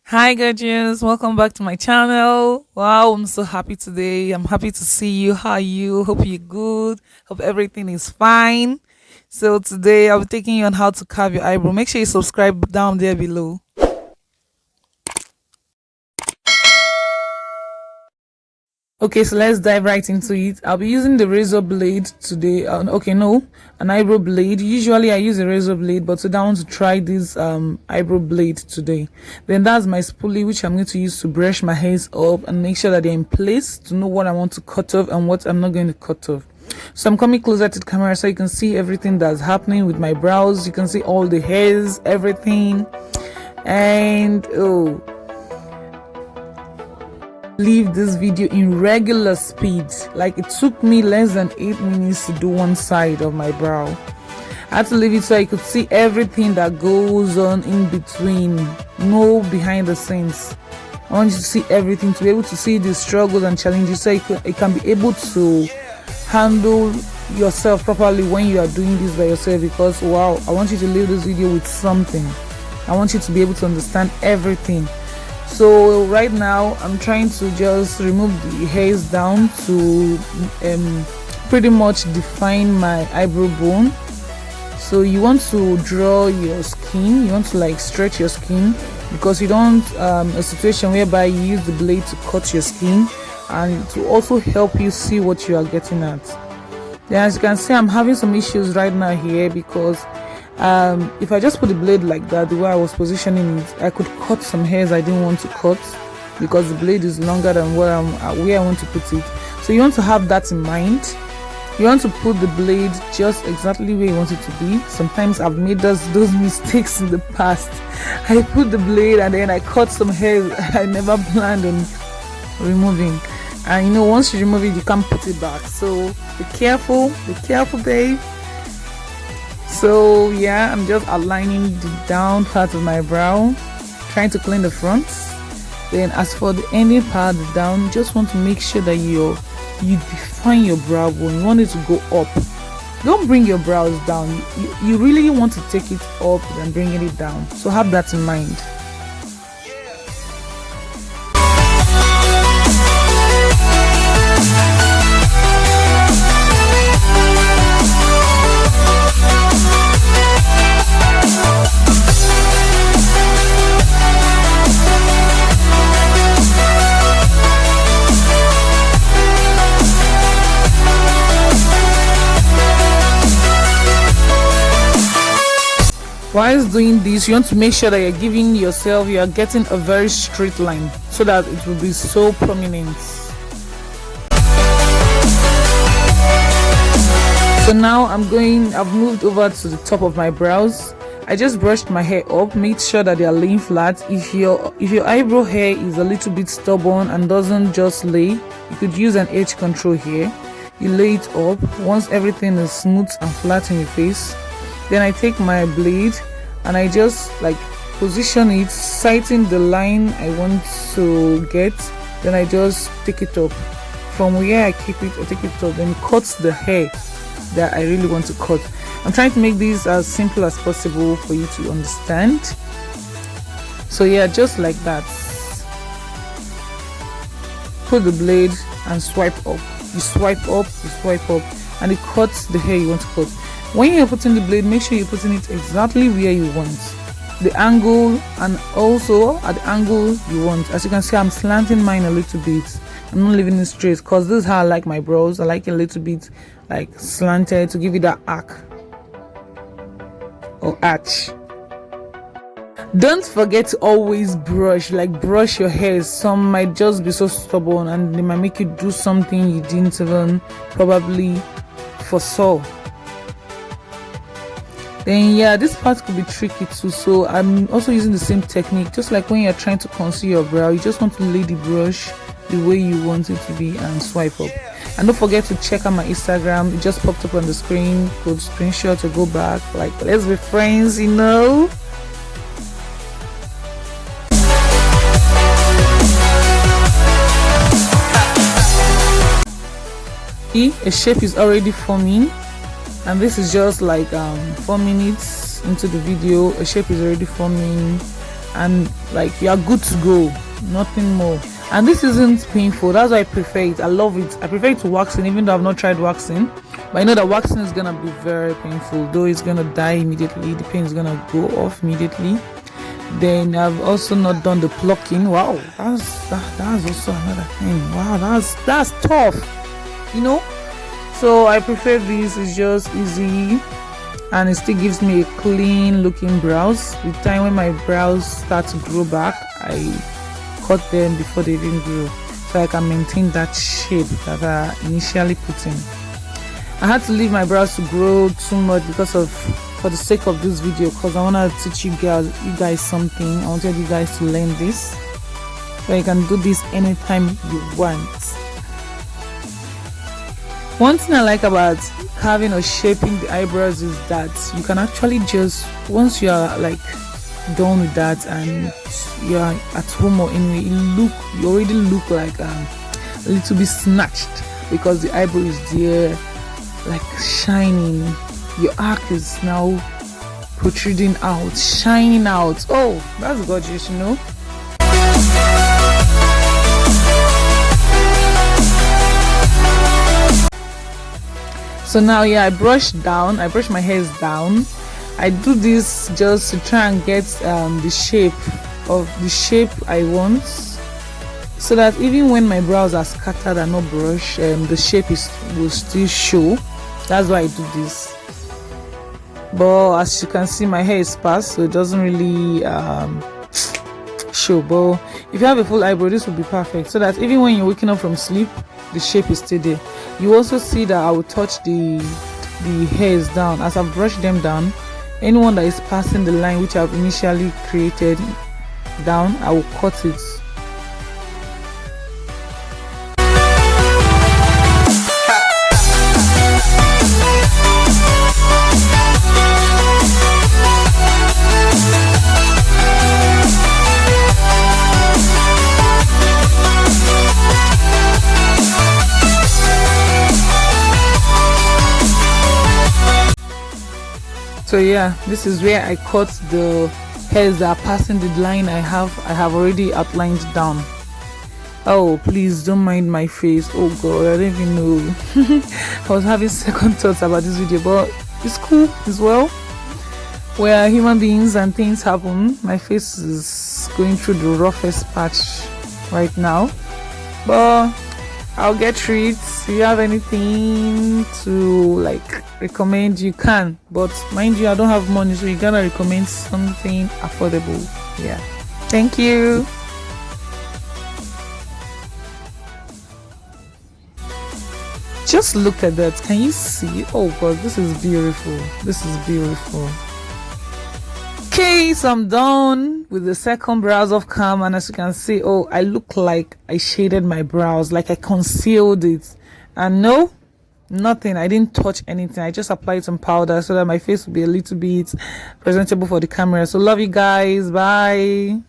Hi, gorgeous. Welcome back to my channel. Wow, I'm so happy today. I'm happy to see you. How are you? Hope you're good. Hope everything is fine. So, today I'll be taking you on how to carve your eyebrow. Make sure you subscribe down there below. Okay, so let's dive right into it. I'll be using the razor blade today. Okay, no, an eyebrow blade. Usually I use a razor blade, but today I want to try this eyebrow blade today. Then that's my spoolie, which I'm going to use to brush my hairs up and make sure that they're in place to know what I want to cut off and what I'm not going to cut off. So I'm coming closer to the camera so you can see everything that's happening with my brows. You can see all the hairs, everything, and oh, leave this video in regular speed. Like, it took me less than 8 minutes to do one side of my brow. I had to leave it so I could see everything that goes on in between, no behind the scenes. I want you to see everything, to be able to see the struggles and challenges, so you can be able to handle yourself properly when you are doing this by yourself. Because wow, I want you to leave this video with something. I want you to be able to understand everything. So right now I'm trying to just remove the hairs down to pretty much define my eyebrow bone. So you want to draw your skin, you want to like stretch your skin, because you don't a situation whereby you use the blade to cut your skin, and to also help you see what you are getting at. Then, as you can see, I'm having some issues right now here, because if I just put the blade like that, the way I was positioning it, I could cut some hairs I didn't want to cut, because the blade is longer than where I want to put it. So you want to have that in mind. You want to put the blade just exactly where you want it to be. Sometimes I've made those mistakes in the past. I put the blade and then I cut some hairs I never planned on removing, and once you remove it, you can't put it back. So be careful, babe. So yeah, I'm just aligning the down part of my brow, trying to clean the front. Then as for the ending part, the down, just want to make sure that you define your brow bone. You want it to go up. Don't bring your brows down. You really want to take it up and bringing it down. So have that in mind. While doing this, you want to make sure that you are getting a very straight line, so that it will be so prominent. So now I've moved over to the top of my brows. I just brushed my hair up, make sure that they are laying flat. If your eyebrow hair is a little bit stubborn and doesn't just lay, you could use an edge control here. You lay it up. Once everything is smooth and flat in your face, then I take my blade and I just like position it, sighting the line I want to get. Then I just take it up. From where I keep it, I take it up, then cuts the hair that I really want to cut. I'm trying to make this as simple as possible for you to understand. So yeah, just like that. Put the blade and swipe up. You swipe up, and it cuts the hair you want to cut. When you're putting the blade, make sure you're putting it exactly where you want, the angle, and also at the angle you want. As you can see, I'm slanting mine a little bit. I'm not leaving it straight, because this is how I like my brows. I like it a little bit like slanted to give it that arc or arch. Don't forget to always brush your hair. Some might just be so stubborn and they might make you do something you didn't even probably foresaw. Then yeah, this part could be tricky too, so I'm also using the same technique. Just like when you're trying to conceal your brow, you just want to lay the brush the way you want it to be and swipe up. And don't forget to check out my Instagram. It just popped up on the screen. Go screenshot to go back. Like, let's be friends, A shape is already forming, and this is just like 4 minutes into the video. A shape is already forming. and like you are good to go, nothing more. And this isn't painful, that's why I prefer it. I love it. I prefer it to waxing, even though I've not tried waxing, but I know that waxing is gonna be very painful, though it's gonna die immediately, the pain is gonna go off immediately. Then I've also not done the plucking. Wow, that's also another thing. Wow, that's tough, you know. So I prefer this. It's just easy, and it still gives me a clean looking brows. With time, when my brows start to grow back, I cut them before they even grow, so I can maintain that shape that I initially put in. I had to leave my brows to grow too much for the sake of this video, because I want to teach you guys something. I wanted you guys to learn this, so you can do this anytime you want. One thing I like about carving or shaping the eyebrows is that you can actually just, once you are like done with that and you are at home or anywhere, you already look like a little bit snatched, because the eyebrow is there, like shining. Your arc is now protruding out, shining out. Oh, that's gorgeous, you know. So now, yeah, I brush my hairs down. I do this just to try and get the shape I want, so that even when my brows are scattered and not brushed, the shape will still show. That's why I do this. But as you can see, my hair is sparse, so it doesn't really show. But if you have a full eyebrow, this will be perfect, so that even when you're waking up from sleep, the shape is still there. You also see that I will touch the hairs down as I've brushed them down. Anyone that is passing the line which I've initially created down, I will cut it. So yeah, this is where I cut the hairs that are passing the line I have already outlined down. Oh, please don't mind my face. Oh god, I don't even know. I was having second thoughts about this video, but it's cool as well. We are human beings and things happen. My face is going through the roughest patch right now, but I'll get through it. If you have anything to like recommend, you can, but mind you, I don't have money, so you gotta recommend something affordable. Yeah, thank you. Just look at that. Can you see? Oh god, this is beautiful. This is beautiful. Okay, so I'm done with the second brows of cam, and as you can see, oh, I look like I shaded my brows, like I concealed it. And no, nothing, I didn't touch anything. I just applied some powder so that my face will be a little bit presentable for the camera. So love you guys, bye.